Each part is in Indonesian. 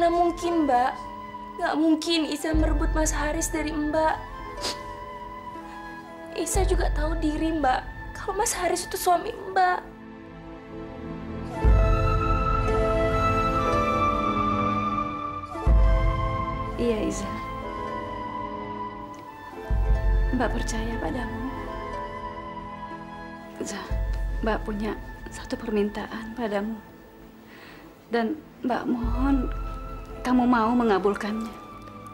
Mana mungkin, Mbak? Nggak mungkin Isa merebut Mas Haris dari Mbak. Isa juga tahu diri, Mbak, kalau Mas Haris itu suami Mbak. Iya, Iza. Mbak percaya padamu. Iza, Mbak punya satu permintaan padamu. Dan Mbak mohon kamu mau mengabulkannya.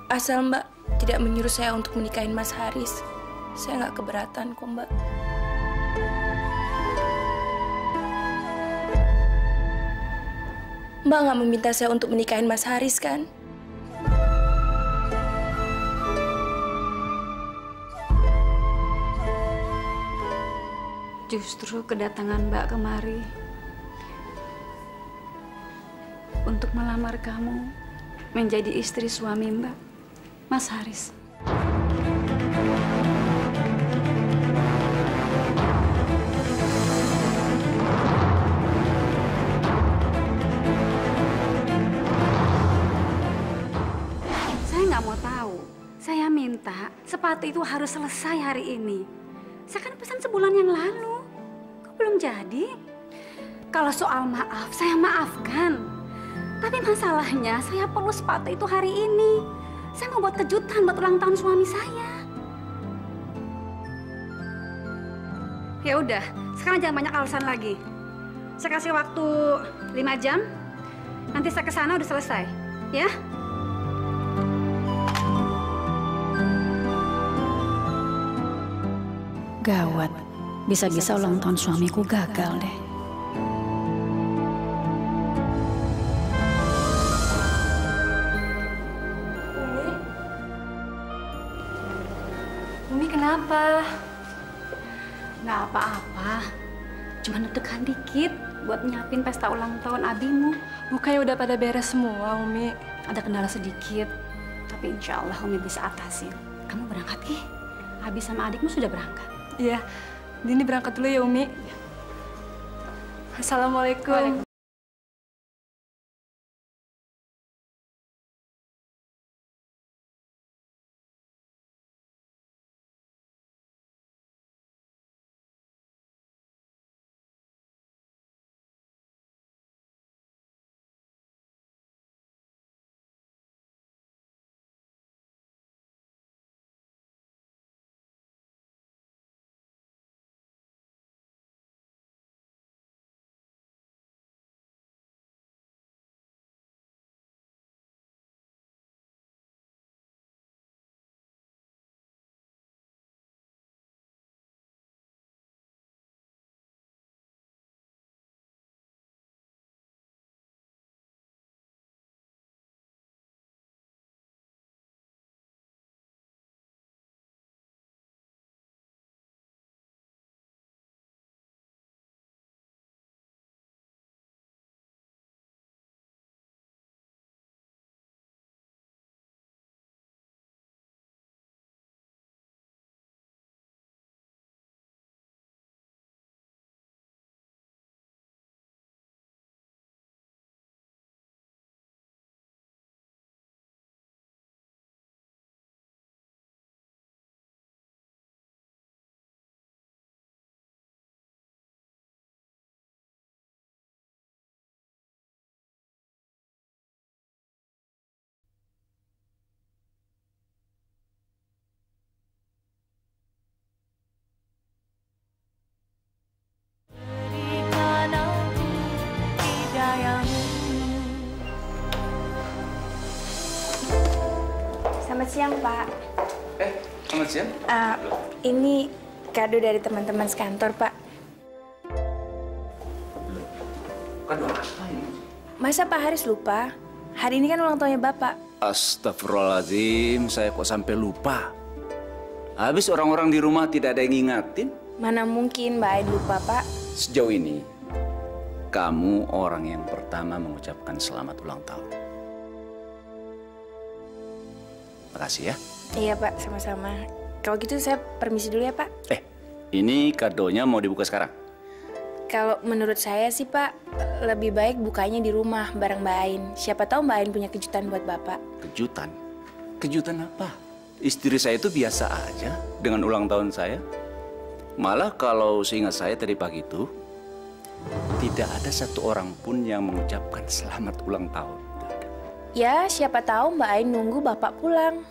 Asal Mbak tidak menyuruh saya untuk menikahin Mas Haris. Saya nggak keberatan kok, Mbak. Mbak nggak meminta saya untuk menikahin Mas Haris, kan? Justru kedatangan Mbak kemari untuk melamar kamu menjadi istri suami Mbak, Mas Haris. Saya nggak mau tahu. Saya minta sepatu itu harus selesai hari ini. Saya kan pesan sebulan yang lalu. Kok belum jadi? Kalau soal maaf, saya maafkan. Tapi masalahnya, saya perlu sepatu itu hari ini. Saya mau buat kejutan buat ulang tahun suami saya. Ya udah, sekarang jangan banyak alasan lagi. Saya kasih waktu 5 jam. Nanti saya ke sana udah selesai, ya? Gawat, bisa-bisa ulang tahun suamiku gagal deh. Umi kenapa? Nggak apa-apa, cuma deg-degan dikit buat nyiapin pesta ulang tahun abimu. Bukannya udah pada beres semua, Umi? Ada kendala sedikit, tapi insya Allah Umi bisa atasin. Kamu berangkat, Ki? Abi sama adikmu sudah berangkat. Iya, Dini berangkat dulu ya, Umi. Assalamualaikum. Selamat siang, Pak. Selamat siang. Ini kado dari teman-teman sekantor, Pak. Kado apa ini? Masa Pak Haris lupa? Hari ini kan ulang tahunnya Bapak. Astagfirullahaladzim, saya kok sampai lupa. Habis orang-orang di rumah tidak ada yang ngingatin. Mana mungkin Mbak Ain lupa, Pak. Sejauh ini, kamu orang yang pertama mengucapkan selamat ulang tahun. Makasih ya. Iya, Pak. Sama-sama. Kalau gitu saya permisi dulu ya, Pak. Ini kadonya mau dibuka sekarang. Kalau menurut saya sih Pak, lebih baik bukanya di rumah bareng Mbak Ain. Siapa tahu Mbak Ain punya kejutan buat Bapak. Kejutan? Kejutan apa? Istri saya itu biasa aja dengan ulang tahun saya. Malah kalau seingat saya tadi pagi itu, tidak ada satu orang pun yang mengucapkan selamat ulang tahun. Ya, siapa tahu Mbak Ain nunggu Bapak pulang.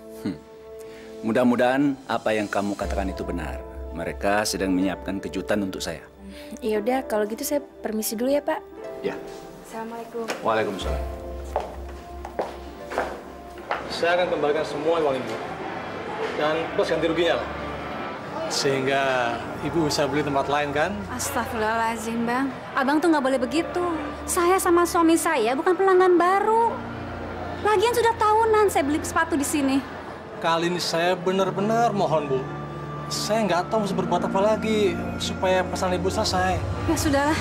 Mudah-mudahan apa yang kamu katakan itu benar. Mereka sedang menyiapkan kejutan untuk saya. Ya udah, kalau gitu saya permisi dulu ya Pak. Ya. Assalamualaikum. Waalaikumsalam. Saya akan kembalikan semua uang ibu dan plus ganti ruginya lah. Sehingga ibu bisa beli tempat lain kan? Astagfirullahaladzim, Bang. Abang tuh nggak boleh begitu. Saya sama suami saya bukan pelanggan baru. Lagian sudah tahunan saya beli sepatu di sini. Kali ini saya benar-benar mohon, Bu. Saya nggak tahu harus berbuat apa lagi supaya pesan ibu selesai. Ya sudahlah.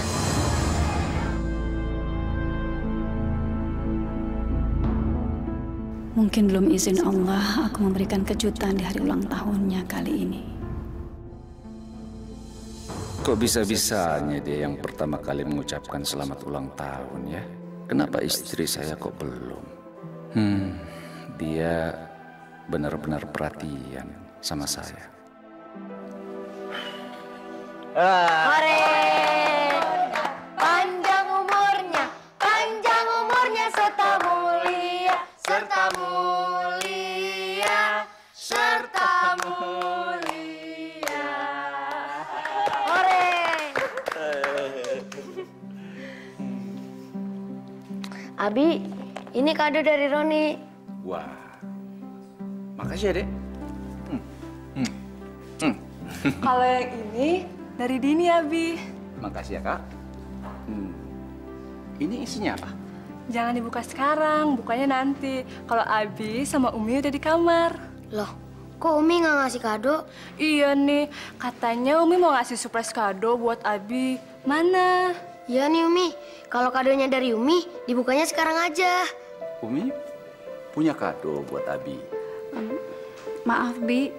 Mungkin belum izin Allah aku memberikan kejutan di hari ulang tahunnya kali ini. Kok bisa-bisanya dia yang pertama kali mengucapkan selamat ulang tahun ya? Kenapa istri saya kok belum? Dia benar-benar perhatian sama saya. Hore! Panjang umurnya serta mulia, serta mulia, serta mulia. Hore! Abi, ini kado dari Roni. Wah, makasih ya, Dek. Kalau yang ini dari Dini, Abi. Makasih ya, Kak. Ini isinya apa? Jangan dibuka sekarang, bukanya nanti. Kalau Abi sama Umi udah di kamar. Loh, kok Umi nggak ngasih kado? Iya nih, katanya Umi mau ngasih surprise kado buat Abi. Mana? Iya nih Umi, kalau kadonya dari Umi, dibukanya sekarang aja. Umi punya kado buat Abi. Maaf, Bi.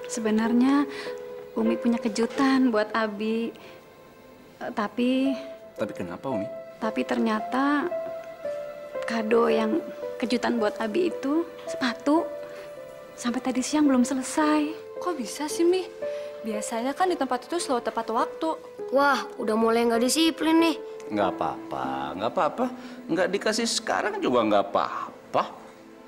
Sebenarnya Umi punya kejutan buat Abi. Tapi kenapa, Umi? Tapi ternyata kado yang kejutan buat Abi itu sepatu. Sampai tadi siang belum selesai. Kok bisa sih, Mi? Biasanya kan di tempat itu selalu tepat waktu. Wah, udah mulai nggak disiplin nih. Nggak apa-apa. Nggak dikasih sekarang juga nggak apa-apa.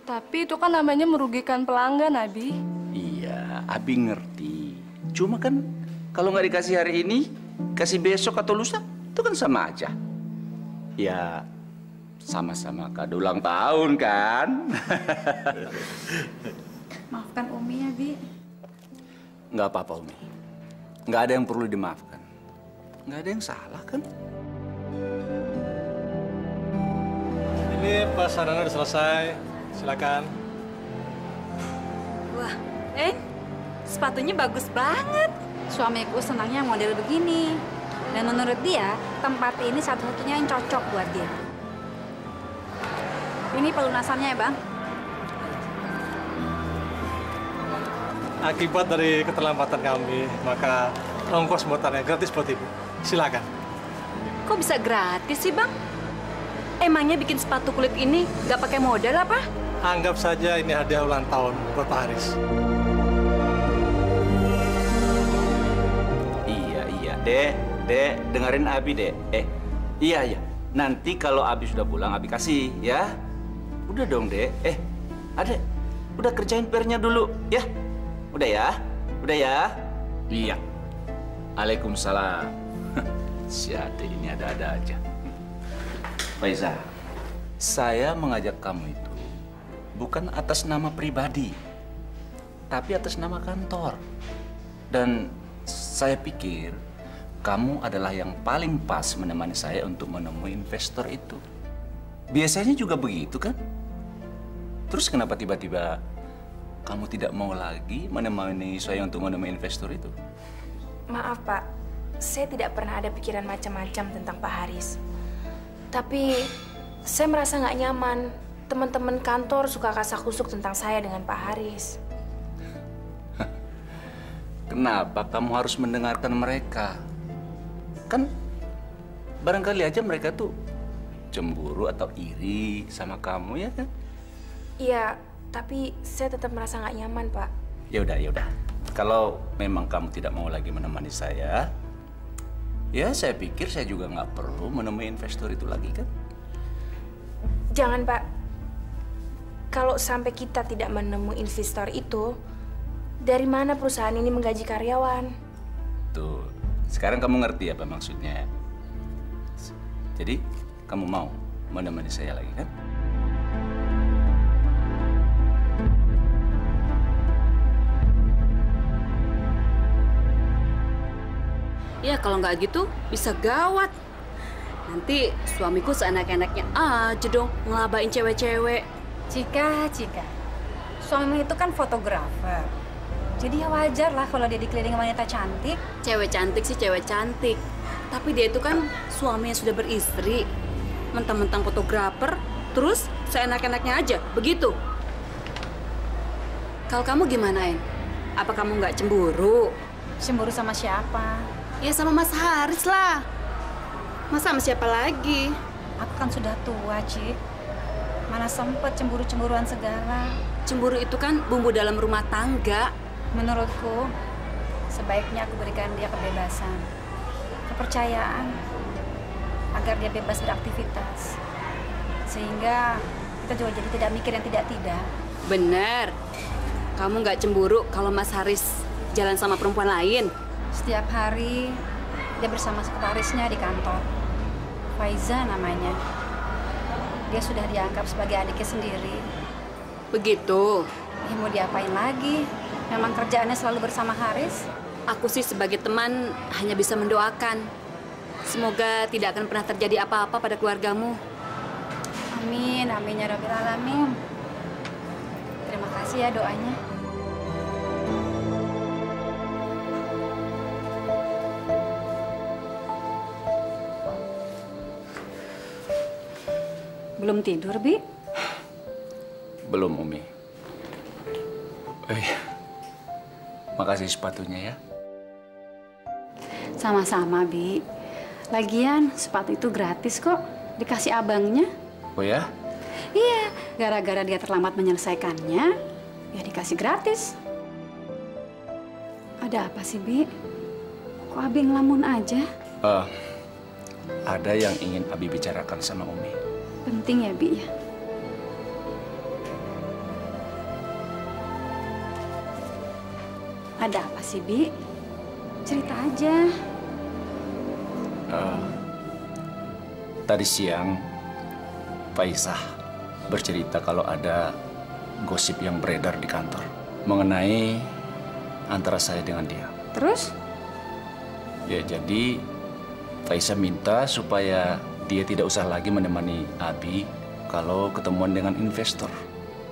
Tapi itu kan namanya merugikan pelanggan, Abi. Iya, Abi ngerti. Cuma kan kalau nggak dikasih hari ini, kasih besok atau lusa, itu kan sama aja. Ya, sama-sama kado ulang tahun kan? Maafkan Umi ya, Bi. Nggak apa-apa, Umi. Nggak ada yang perlu dimaafkan. Nggak ada yang salah kan? Ini pesanan udah selesai. Silakan. Wah, sepatunya bagus banget. Suamiku senangnya model begini. Dan menurut dia, tempat ini satu-satunya yang cocok buat dia. Ini pelunasannya ya, Bang. Akibat dari keterlambatan kami, maka ongkos muatannya gratis buat ibu. Silakan. Kok bisa gratis sih, Bang? Emangnya bikin sepatu kulit ini nggak pakai modal apa? Anggap saja ini hadiah ulang tahun buat Pak Haris. Iya, Dek, dengerin Abi, Dek. Iya. Nanti kalau Abi sudah pulang, Abi kasih, ya. Udah dong, Dek. Adek, udah kerjain PR-nya dulu, ya. Udah ya. Iya. Waalaikumsalam. Si Ade ini ada-ada aja. Faiza, saya mengajak kamu itu bukan atas nama pribadi, tapi atas nama kantor. Dan saya pikir kamu adalah yang paling pas menemani saya untuk menemui investor itu. Biasanya juga begitu kan? Terus kenapa tiba-tiba kamu tidak mau lagi menemani saya untuk menemui investor itu? Maaf Pak, saya tidak pernah ada pikiran macam-macam tentang Pak Haris. Tapi saya merasa nggak nyaman. Teman-teman kantor suka kasak-kusuk tentang saya dengan Pak Haris. Kenapa kamu harus mendengarkan mereka? Kan barangkali aja mereka tuh cemburu atau iri sama kamu, ya kan? Iya, tapi saya tetap merasa nggak nyaman, Pak. Ya udah, ya udah. Kalau memang kamu tidak mau lagi menemani saya, ya saya pikir saya juga nggak perlu menemui investor itu lagi, kan? Jangan, Pak. Kalau sampai kita tidak menemui investor itu, dari mana perusahaan ini menggaji karyawan? Tuh, sekarang kamu ngerti apa maksudnya. Jadi, kamu mau menemani saya lagi, kan? Ya kalau nggak gitu bisa gawat. Nanti suamiku seenak-enaknya aja dong ngelabain cewek-cewek. Cika, suami itu kan fotografer. Jadi ya wajar lah kalau dia dikelilingi wanita cantik. Cewek cantik sih cewek cantik. Tapi dia itu kan suami yang sudah beristri. Mentang-mentang fotografer, terus seenak-enaknya aja, begitu. Kalau kamu gimana, En? Apa kamu nggak cemburu? Cemburu sama siapa? Ya sama Mas Haris lah. Masa sama siapa lagi? Aku kan sudah tua, Cik. Mana sempet cemburu-cemburuan segala. Cemburu itu kan bumbu dalam rumah tangga. Menurutku, sebaiknya aku berikan dia kebebasan, kepercayaan, agar dia bebas beraktivitas. Sehingga kita juga jadi tidak mikir yang tidak-tidak. Bener. Kamu nggak cemburu kalau Mas Haris jalan sama perempuan lain? Setiap hari, dia bersama sekretarisnya di kantor. Faiza namanya. Dia sudah dianggap sebagai adiknya sendiri. Begitu. Ya, mau diapain lagi? Memang kerjaannya selalu bersama Haris. Aku sih sebagai teman hanya bisa mendoakan. Semoga tidak akan pernah terjadi apa-apa pada keluargamu. Amin, amin ya Rabbil Alamin. Terima kasih ya doanya. Belum tidur, Bi? Belum, Umi. Makasih sepatunya ya. Sama-sama, Bi. Lagian sepatu itu gratis kok. Dikasih abangnya. Oh ya? Iya, gara-gara dia terlambat menyelesaikannya, ya dikasih gratis. Ada apa sih, Bi? Kok Abi ngelamun aja? Ada yang ingin Abi bicarakan sama Umi. Penting ya, Bi ya? Ada apa sih, Bi? Cerita aja. Tadi siang, Faizah bercerita kalau ada gosip yang beredar di kantor mengenai antara saya dengan dia. Terus? Ya, jadi Faizah minta supaya dia tidak usah lagi menemani Abi kalau ketemuan dengan investor.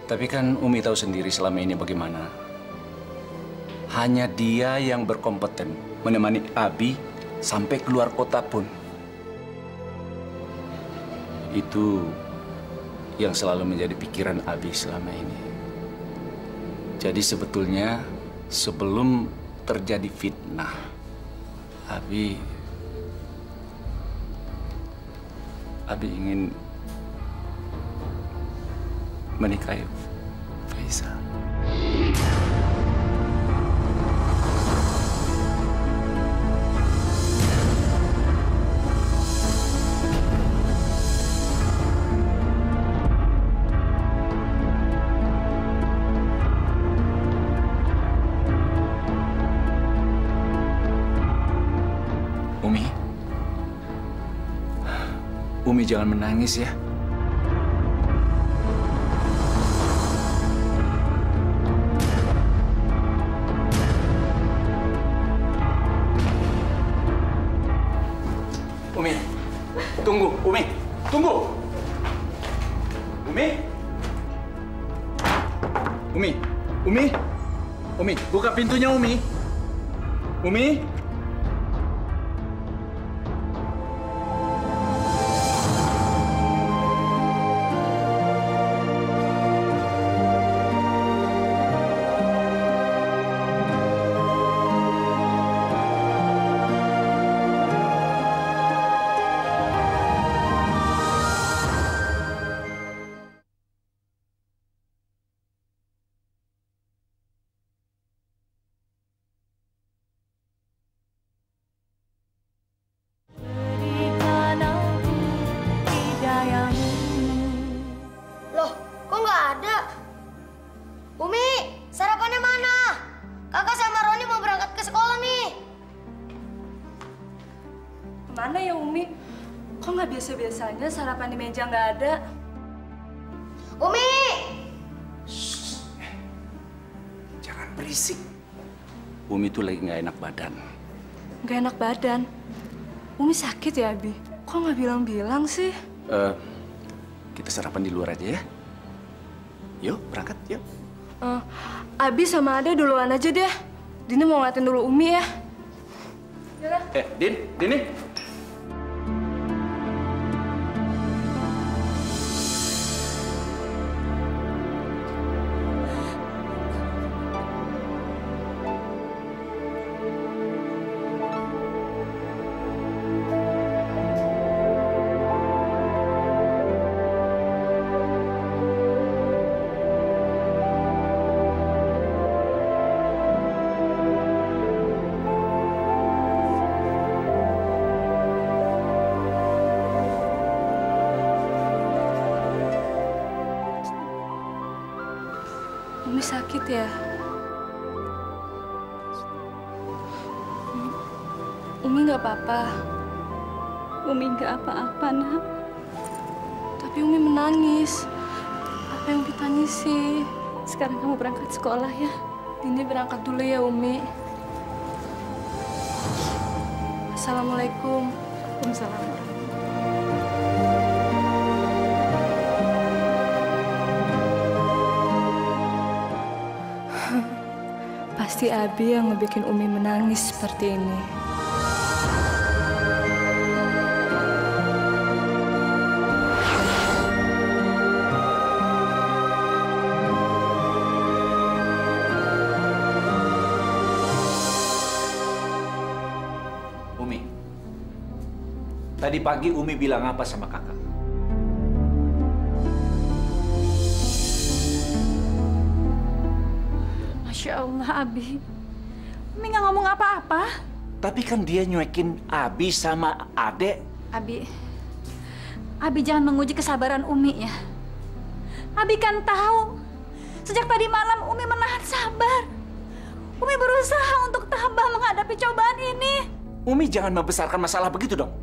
Tapi kan Umi tahu sendiri selama ini bagaimana. Hanya dia yang berkompeten menemani Abi sampai keluar kota pun. Itu yang selalu menjadi pikiran Abi selama ini. Jadi sebetulnya sebelum terjadi fitnah, Abi ingin menikahi Faizah. Umi jangan menangis ya. Umi, tunggu, Umi, tunggu. Umi, buka pintunya, Umi. Umi. Mana ya Umi? Kok nggak biasa-biasanya sarapan di meja nggak ada? Umi! Jangan berisik. Umi tuh lagi nggak enak badan. Nggak enak badan. Umi sakit ya, Abi? Kok nggak bilang-bilang sih? Kita sarapan di luar aja ya. Yuk, berangkat, yuk. Abi sama Ade duluan aja deh. Dini mau ngeliatin dulu Umi ya. Dini. Umi sakit ya? Umi nggak apa-apa. Umi nggak apa-apa, Nak. Tapi Umi menangis. Apa yang ditangisi? Sekarang kamu berangkat sekolah ya. Dini berangkat dulu ya, Umi. Assalamualaikum. Waalaikumsalam. Pasti Abi yang ngebikin Umi menangis seperti ini. Umi, tadi pagi Umi bilang apa sama kakak? Masya Allah, Abi. Umi nggak ngomong apa-apa. Tapi kan dia nyuekin Abi sama Ade. Abi jangan menguji kesabaran Umi ya. Abi kan tahu, sejak tadi malam Umi menahan sabar. Umi berusaha untuk tabah menghadapi cobaan ini. Umi jangan membesarkan masalah begitu dong.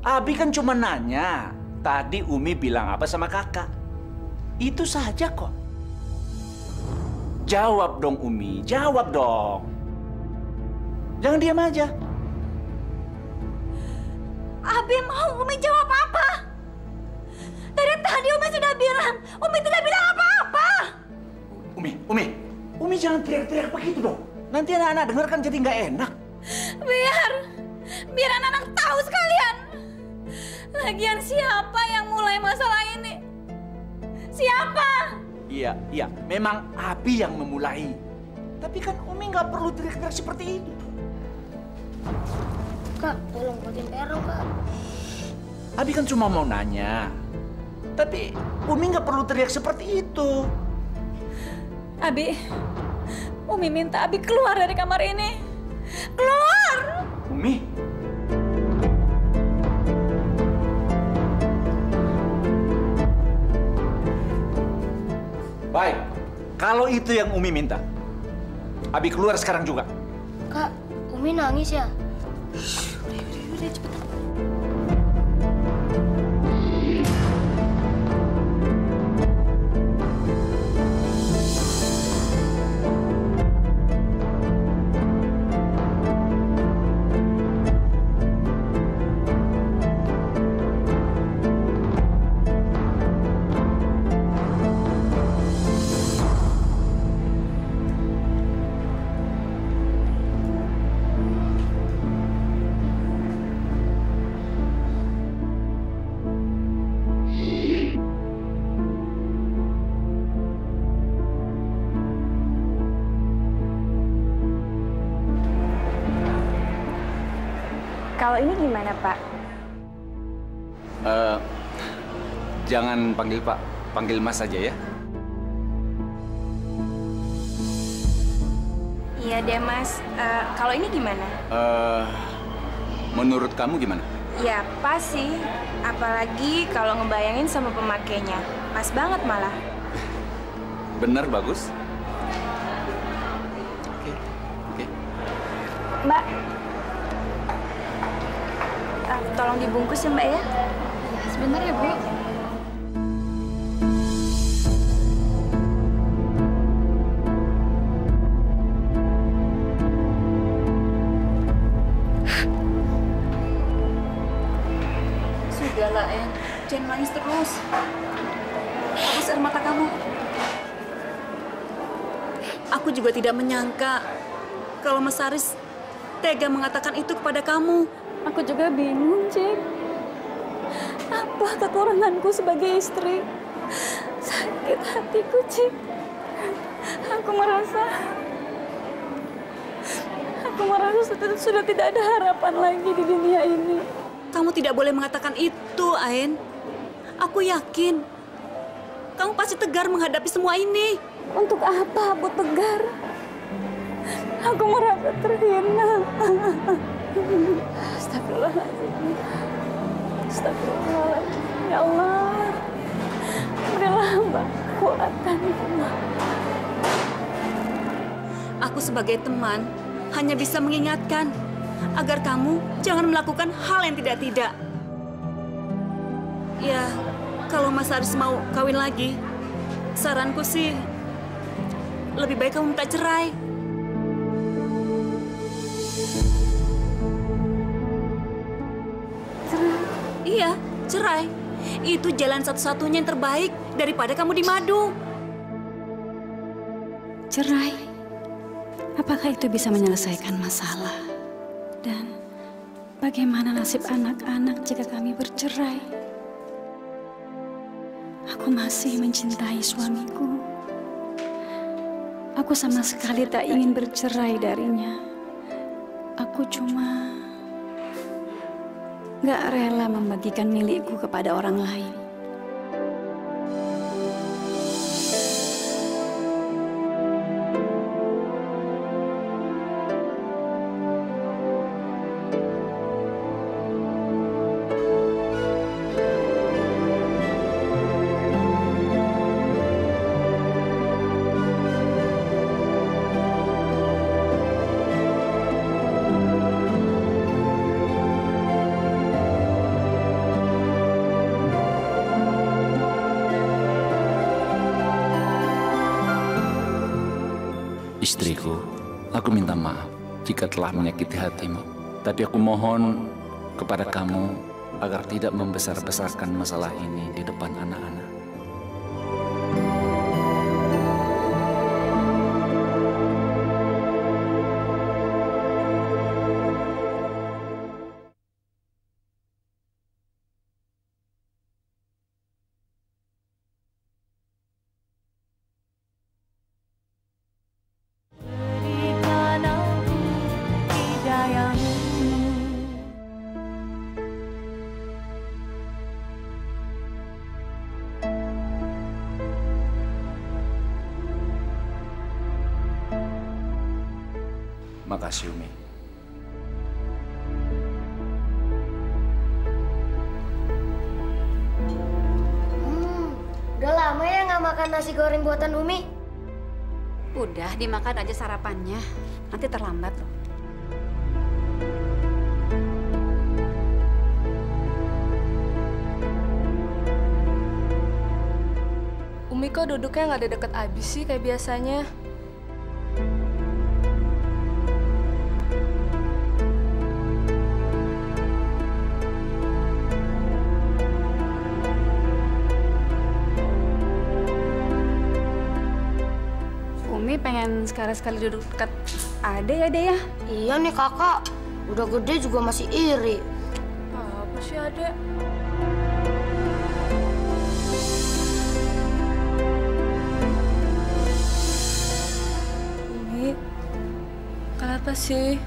Abi kan cuma nanya, tadi Umi bilang apa sama kakak. Itu saja kok. Jawab dong Umi, jawab dong. Jangan diam aja. Abi mau Umi jawab apa? Dari tadi Umi sudah bilang, Umi tidak bilang apa-apa. Umi jangan teriak-teriak begitu dong. Nanti anak-anak dengar kan jadi nggak enak. Biar anak-anak tahu sekalian. Lagian siapa yang mulai masalah ini? Siapa? Iya, memang Abi yang memulai. Tapi kan Umi nggak perlu teriak-teriak seperti itu. Kak, tolong buatin PR dong, Kak. Abi kan cuma mau nanya. Tapi Umi nggak perlu teriak seperti itu. Abi, Umi minta Abi keluar dari kamar ini. Keluar! Umi. Baik, kalau itu yang Umi minta, Abi keluar sekarang juga. Kak, Umi nangis ya? Udah cepetan. Kalau ini gimana, Pak? Jangan panggil Pak, panggil Mas saja ya. Iya deh, Mas. Kalau ini gimana? Menurut kamu gimana? Ya, pas sih. Apalagi kalau ngebayangin sama pemakainya. Pas banget malah. Benar, bagus. Oke. Mbak, tolong dibungkus ya Mbak ya. Sebentar ya, Bu. Sudahlah, En. Jangan nangis terus. Hapus air mata kamu. Aku juga tidak menyangka kalau Mas Haris tega mengatakan itu kepada kamu. Aku juga bingung, Cik. Apa kekuranganku sebagai istri? Sakit hatiku, Cik. Aku merasa sudah tidak ada harapan lagi di dunia ini. Kamu tidak boleh mengatakan itu, Ain. Aku yakin kamu pasti tegar menghadapi semua ini. Untuk apa aku tegar? Aku merasa terhina. Astagfirullahaladzim. Astagfirullahaladzim. Ya Allah, berilah hamba kekuatan, ya Allah. Aku sebagai teman hanya bisa mengingatkan agar kamu jangan melakukan hal yang tidak-tidak. Ya, kalau Mas Haris mau kawin lagi, saranku sih lebih baik kamu minta cerai. Cerai? Iya, cerai. Itu jalan satu-satunya yang terbaik daripada kamu dimadu. Cerai? Apakah itu bisa menyelesaikan masalah? Dan bagaimana nasib anak-anak jika kami bercerai? Aku masih mencintai suamiku. Aku sama sekali tak ingin bercerai darinya. Aku cuma gak rela membagikan milikku kepada orang lain. Istriku, aku minta maaf jika telah menyakiti hatimu. Tapi aku mohon kepada kamu agar tidak membesar-besarkan masalah ini di depan anak-anak. Makasih, Umi. Udah lama ya nggak makan nasi goreng buatan Umi? Udah, dimakan aja sarapannya. Nanti terlambat loh. Umi kok duduknya nggak ada deket Abi sih kayak biasanya? Umi pengen sekali-sekali duduk dekat Ade ya, Ade ya? Iya nih kakak, udah gede juga masih iri. Apa sih Ade? Umi, kenapa sih?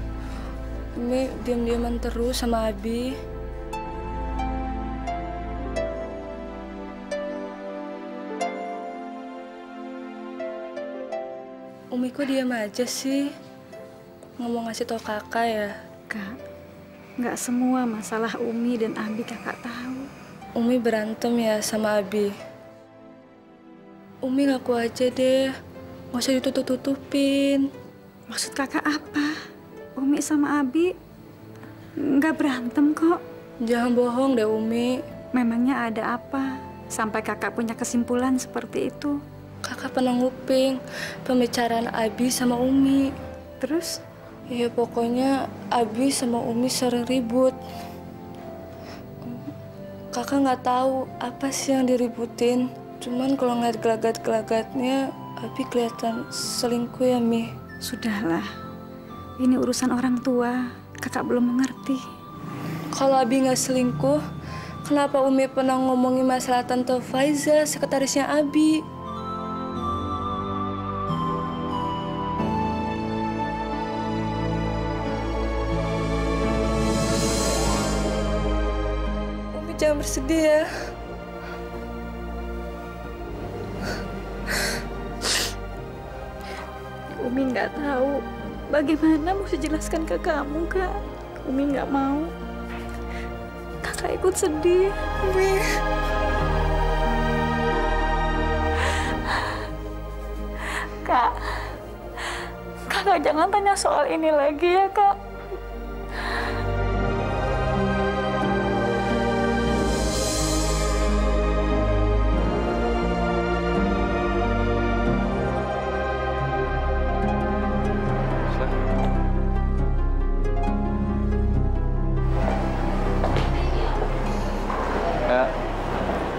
Umi diam-diaman terus sama Abi. Umi kok diam aja sih? Nggak mau ngasih tau kakak ya? Kak, nggak semua masalah Umi dan Abi kakak tahu. Umi berantem ya sama Abi. Umi ngaku aja deh, nggak usah ditutup-tutupin. Maksud kakak apa? Umi sama Abi nggak berantem kok. Jangan bohong deh, Umi. Memangnya ada apa sampai kakak punya kesimpulan seperti itu? Kakak pernah nguping pembicaraan Abi sama Umi. Terus? Ya pokoknya Abi sama Umi sering ribut. Kakak nggak tahu apa sih yang diributin. Cuman kalau ngeliat gelagat-gelagatnya, Abi kelihatan selingkuh ya, Mi. Sudahlah, ini urusan orang tua. Kakak belum mengerti. Kalau Abi nggak selingkuh, kenapa Umi pernah ngomongin masalah Tante Faiza, sekretarisnya Abi? Umi jangan bersedih ya. Umi nggak tahu bagaimana mesti jelaskan ke kamu, Kak. Umi nggak mau Kakak ikut sedih. Umi. Kak, Kakak jangan tanya soal ini lagi ya, Kak.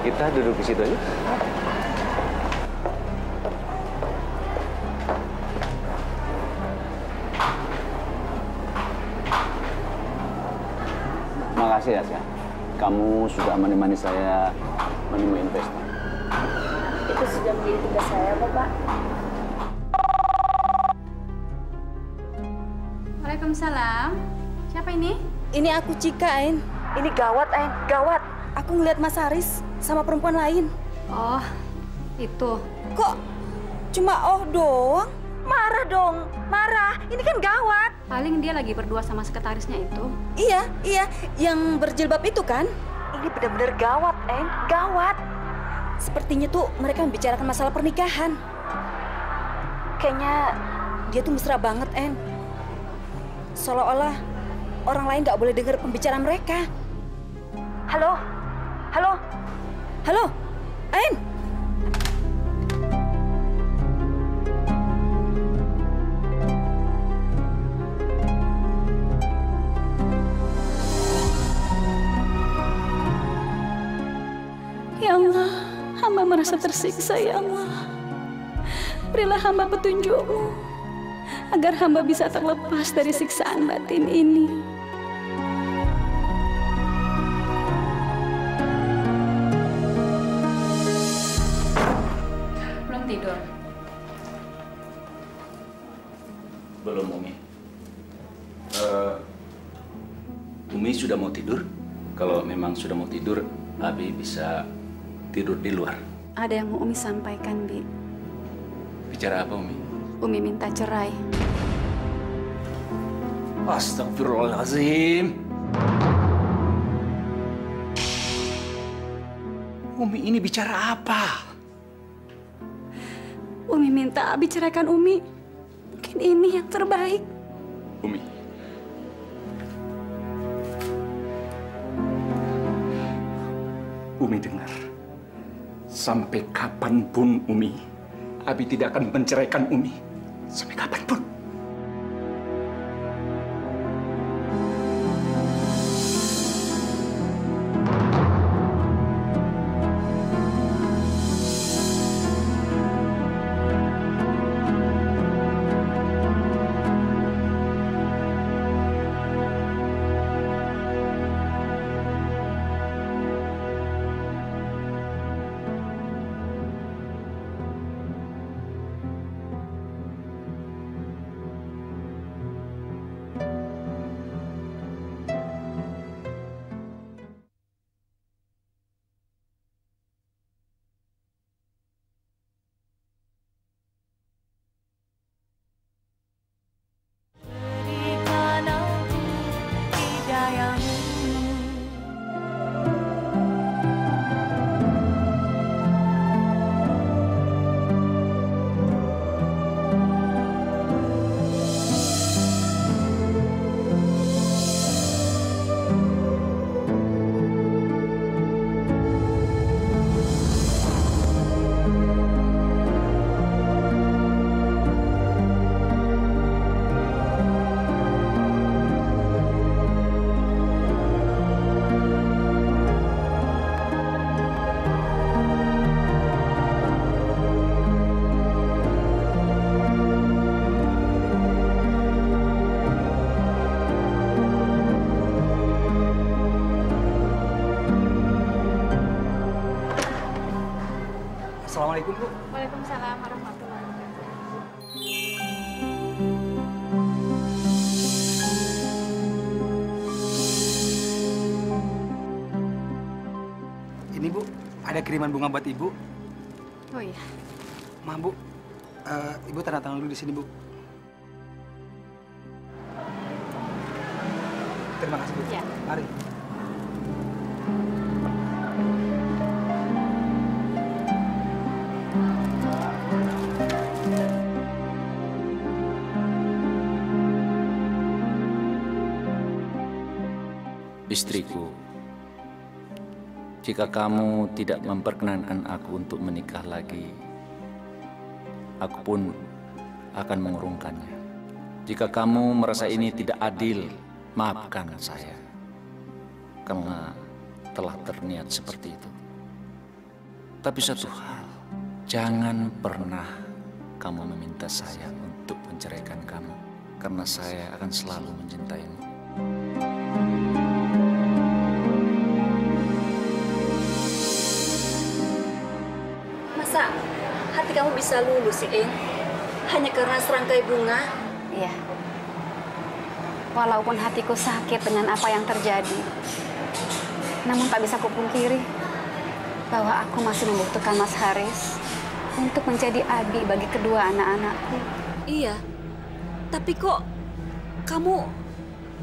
Kita duduk di situ aja. Makasih ya, Sya. Kamu sudah menemani saya menemui investor. Itu sudah menjadi tugas saya, Bapak. Waalaikumsalam. Siapa ini? Ini aku Cika, Ain. Ini gawat, Ain. Gawat. Aku ngeliat Mas Haris sama perempuan lain. Oh, itu. Kok cuma oh doang? Marah dong. Marah. Ini kan gawat. Paling dia lagi berdua sama sekretarisnya itu. Iya, iya. Yang berjilbab itu kan? Ini benar-benar gawat, Ain. Gawat. Sepertinya tuh mereka membicarakan masalah pernikahan. Kayaknya dia tuh mesra banget, Ain. Seolah-olah orang lain nggak boleh dengar pembicaraan mereka. Halo? Halo? Halo? Ain? Ya Allah, hamba merasa tersiksa ya Allah. Berilah hamba petunjuk-Mu agar hamba bisa terlepas dari siksaan batin ini. Belum tidur? Belum, Umi. Umi sudah mau tidur? Kalau memang sudah mau tidur, Abi bisa tidur di luar. Ada yang mau Umi sampaikan, Bi. Bicara apa, Umi? Umi minta cerai. Astagfirullahaladzim. Umi ini bicara apa? Umi minta Abi ceraikan Umi. Mungkin ini yang terbaik. Umi. Umi dengar. Sampai kapanpun, Umi, Abi tidak akan menceraikan Umi. Sampai kapanpun. Assalamualaikum, Bu. Waalaikumsalam warahmatullahi wabarakatuh. Ini, Bu, ada kiriman bunga buat Ibu. Oh iya. Maaf, Bu. Ibu tanda tangan dulu di sini, Bu. Terima kasih, Bu. Ya. Mari. Istriku, jika kamu tidak memperkenankan aku untuk menikah lagi, aku pun akan mengurungkannya. Jika kamu merasa ini tidak adil, maafkan saya, karena telah terniat seperti itu. Tapi satu hal, jangan pernah kamu meminta saya untuk menceraikan kamu, karena saya akan selalu mencintaimu. Masa hati kamu bisa lulus sih, Eng? Hanya karena serangkai bunga? Iya. Walaupun hatiku sakit dengan apa yang terjadi, namun tak bisa kupungkiri bahwa aku masih membutuhkan Mas Haris untuk menjadi abi bagi kedua anak-anakku. Iya, tapi kok kamu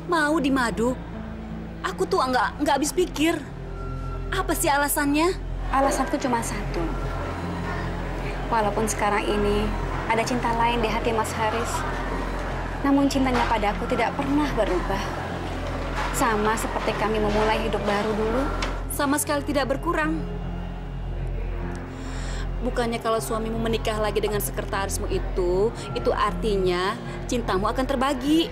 mau di Madu? Aku tuh nggak habis pikir. Apa sih alasannya? Alasanku cuma satu. Walaupun sekarang ini ada cinta lain di hati Mas Haris, namun cintanya padaku tidak pernah berubah. Sama seperti kami memulai hidup baru dulu. Sama sekali tidak berkurang. Bukannya kalau suamimu menikah lagi dengan sekretarismu itu artinya cintamu akan terbagi.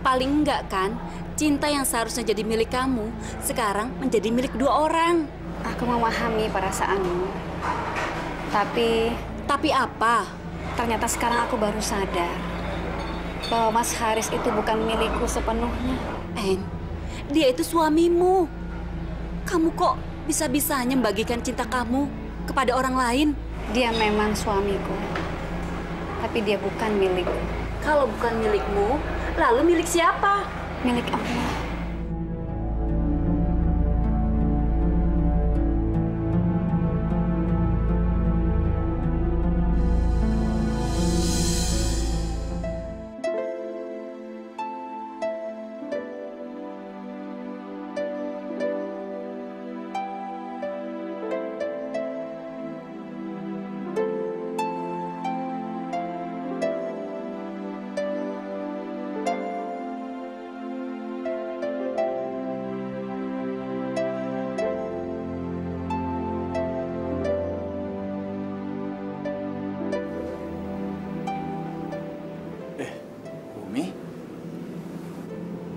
Paling enggak kan, cinta yang seharusnya jadi milik kamu, sekarang menjadi milik dua orang. Aku memahami perasaanmu. Tapi apa? Ternyata sekarang aku baru sadar bahwa Mas Haris itu bukan milikku sepenuhnya. Dia itu suamimu. Kamu kok bisa-bisanya membagikan cinta kamu kepada orang lain? Dia memang suamiku, tapi dia bukan milikku. Kalau bukan milikmu, lalu milik siapa? Milik Allah.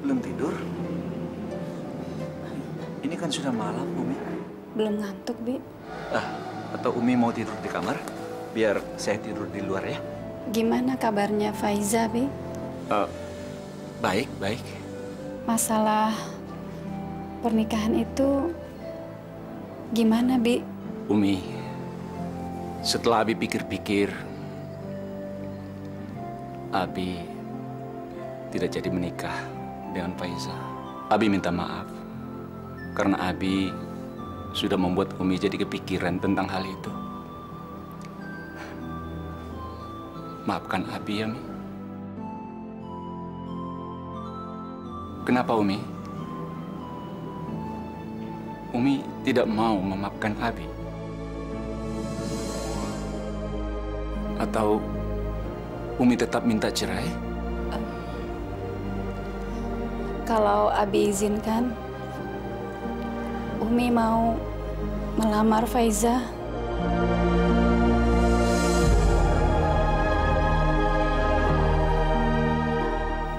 Belum tidur? Ini kan sudah malam, Umi. Belum ngantuk, Bi. Atau Umi mau tidur di kamar? Biar saya tidur di luar ya. Gimana kabarnya Faiza, Bi? Baik, baik. Masalah pernikahan itu gimana, Bi? Umi, setelah Abi pikir-pikir, Abi tidak jadi menikah dengan Faiza. Abi minta maaf karena Abi sudah membuat Umi jadi kepikiran tentang hal itu. Maafkan Abi ya, Mi. Kenapa, Umi? Umi tidak mau memaafkan Abi? Atau Umi tetap minta cerai? Kalau Abi izinkan, Umi mau melamar Faiza.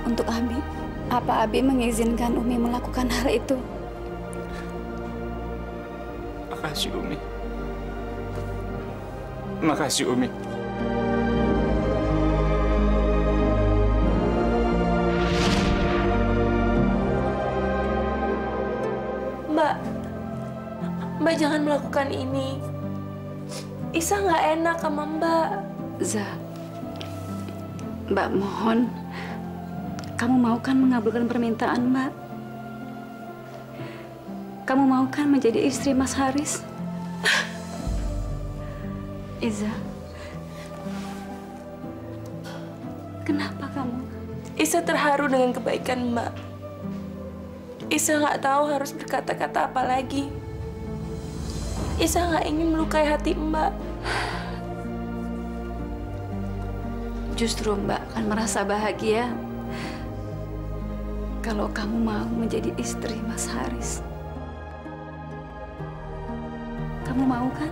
Untuk Abi, apa Abi mengizinkan Umi melakukan hal itu? Makasih, Umi. Makasih, Umi. Mbak jangan melakukan ini. Isa nggak enak sama Mbak. Mbak mohon, kamu mau kan mengabulkan permintaan Mbak? Kamu mau kan menjadi istri Mas Haris? Iza, kenapa kamu? Isa terharu dengan kebaikan Mbak. Isa nggak tahu harus berkata-kata apa lagi. Isa nggak ingin melukai hati Mbak. Justru Mbak akan merasa bahagia kalau kamu mau menjadi istri Mas Haris. Kamu mau kan?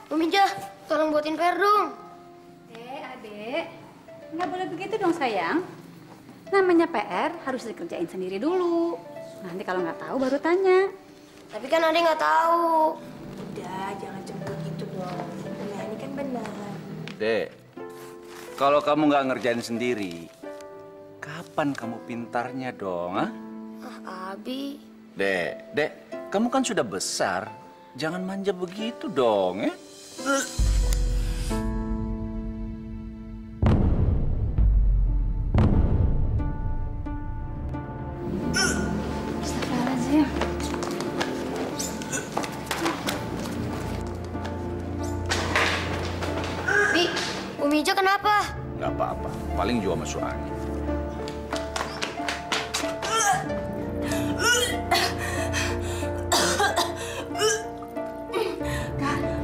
Umijah, tolong buatin PR dong. Adek, nggak boleh begitu dong sayang. Namanya PR harus dikerjain sendiri dulu. Nanti kalau nggak tahu baru tanya. Tapi kan adek nggak tahu. Udah, jangan cemburu gitu dong. Nah, ini kan benar. Dek, kalau kamu nggak ngerjain sendiri, kapan kamu pintarnya dong, ah? Abi. Dek, kamu kan sudah besar. Jangan manja begitu dong, ya? Astagfirullahaladzim. Bi, Umijah kenapa? Nggak apa-apa, paling juga masuk angin.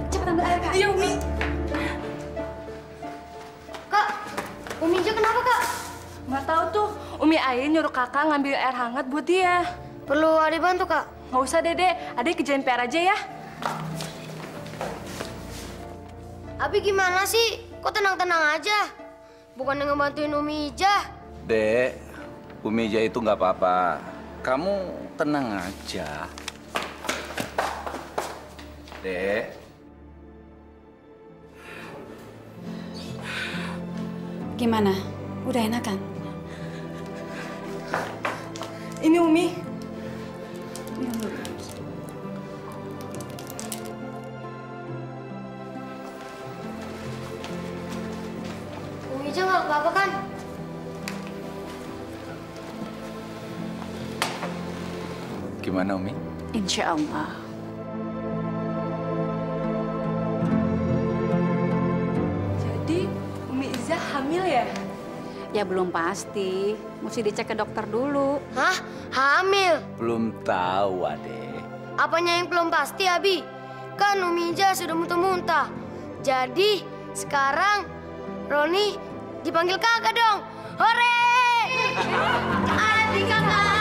Cepat ambil air, Kak. Iya, Umi. Kak, Umijah kenapa, Kak? Nggak tahu tuh. Umi Ain nyuruh kakak ngambil air hangat buat dia. Perlu adek bantu, Kak? Nggak usah, Dede. Adek kerjain PR aja ya. Abi gimana sih? Kok tenang-tenang aja? Bukan yang ngebantuin Umijah. Dek, Umijah itu nggak apa-apa. Kamu tenang aja. Dek. Gimana? Udah enak kan? Ini Umi. Umijah nggak apa-apa kan? Gimana, Umi? Insya Allah. Jadi Umi Iza hamil ya? Ya belum pasti. Mesti dicek ke dokter dulu. Hah? Hamil? Belum tahu, Adek. Apanya yang belum pasti, Abi? Kan Umijah sudah muntah-muntah. Jadi sekarang Roni dipanggil kakak dong. Hore! Adik kakak!